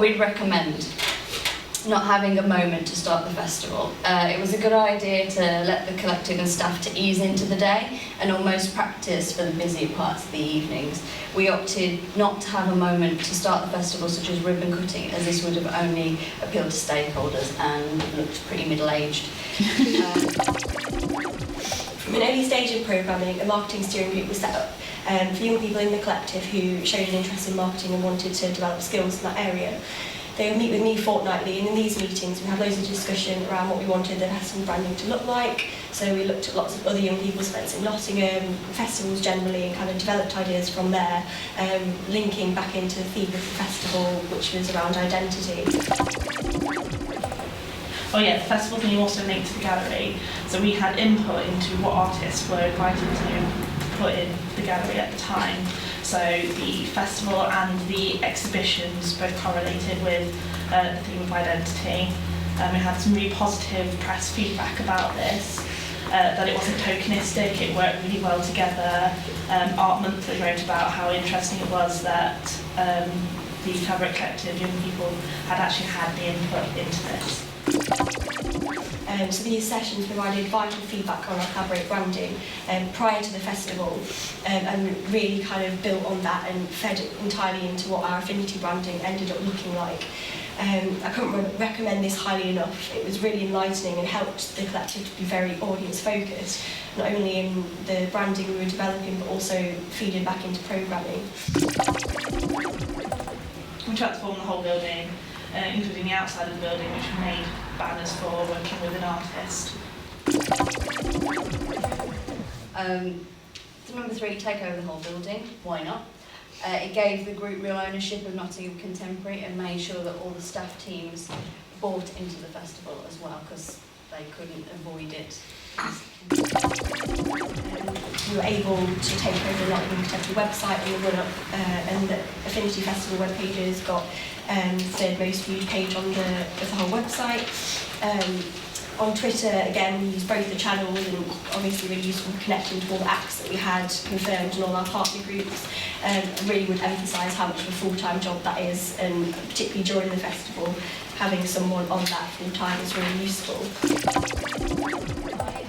we'd recommend not having a moment to start the festival. It was a good idea to let the collective and staff to ease into the day and almost practice for the busier parts of the evenings. We opted not to have a moment to start the festival such as ribbon cutting, as this would have only appealed to stakeholders and looked pretty middle-aged. From an early stage of programming, a marketing steering group was set up for young people in the collective who showed an interest in marketing and wanted to develop skills in that area. They would meet with me fortnightly, and in these meetings we had loads of discussion around what we wanted the festival branding to look like. So we looked at lots of other young people's events in Nottingham, festivals generally, and kind of developed ideas from there, linking back into the theme of the festival, which was around identity. Oh yeah, the festival theme also linked to the gallery, so we had input into what artists were invited to put in the gallery at the time. So the festival and the exhibitions both correlated with the theme of identity. We had some really positive press feedback about this, that it wasn't tokenistic, it worked really well together. Art Monthly wrote about how interesting it was that the Fabric Collective young people had actually had the input into this. So these sessions provided vital feedback on our Collaborate branding prior to the festival, and really kind of built on that and fed entirely into what our Affinity branding ended up looking like. I couldn't recommend this highly enough. It was really enlightening and helped the collective to be very audience focused, not only in the branding we were developing but also feeding back into programming. We transformed the whole building, including the outside of the building, which we made banners for working with an artist. Number 3, take over the whole building. Why not? It gave the group real ownership of Nottingham Contemporary and made sure that all the staff teams bought into the festival as well, because they couldn't avoid it. We were able to take over the Nottingham Contemporary website in the run-up, and the Affinity Festival web pages got third most viewed page on the whole website. On Twitter, again, we used both the channels, and obviously really useful for connecting to all the acts that we had confirmed in all our partner groups. Really would emphasise how much of a full-time job that is, and particularly during the festival, having someone on that full-time is really useful.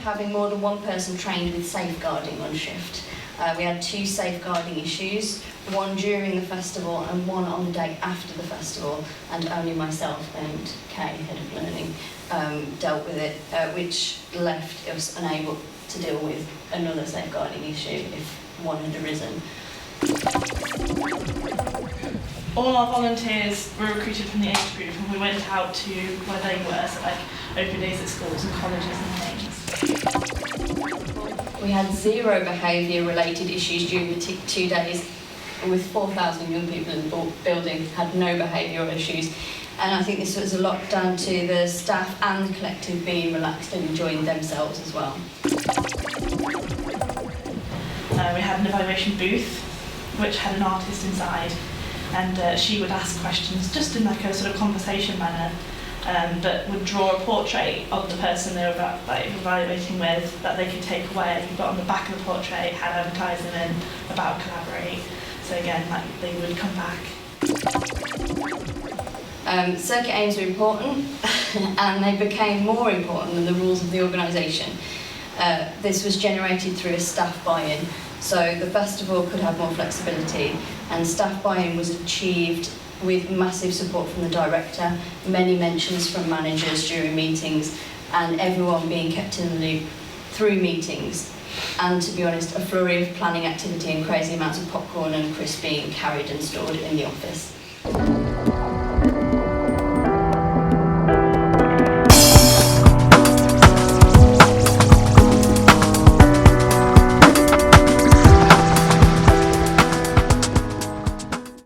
Having more than one person trained with safeguarding on shift. We had 2 safeguarding issues, one during the festival and one on the day after the festival, and only myself and Kay, head of learning, dealt with it, which left us unable to deal with another safeguarding issue if one had arisen. All our volunteers were recruited from the age group, and we went out to where they were, so like open days at schools and colleges and things. We had 0 behaviour-related issues during the 2 days, with 4,000 young people in the building had no behavioural issues. And I think this was a lot down to the staff and the collective being relaxed and enjoying themselves as well. We had an evaluation booth, which had an artist inside, and she would ask questions just in like a sort of conversation manner, but would draw a portrait of the person they were evaluating with that they could take away. But on the back of the portrait had advertising about Collaborate. So again, like they would come back. Circuit aims were important, and they became more important than the rules of the organisation. This was generated through a staff buy-in, so the festival could have more flexibility, and staff buy-in was achieved with massive support from the director, many mentions from managers during meetings, and everyone being kept in the loop through meetings. And to be honest, a flurry of planning activity and crazy amounts of popcorn and crisps being carried and stored in the office.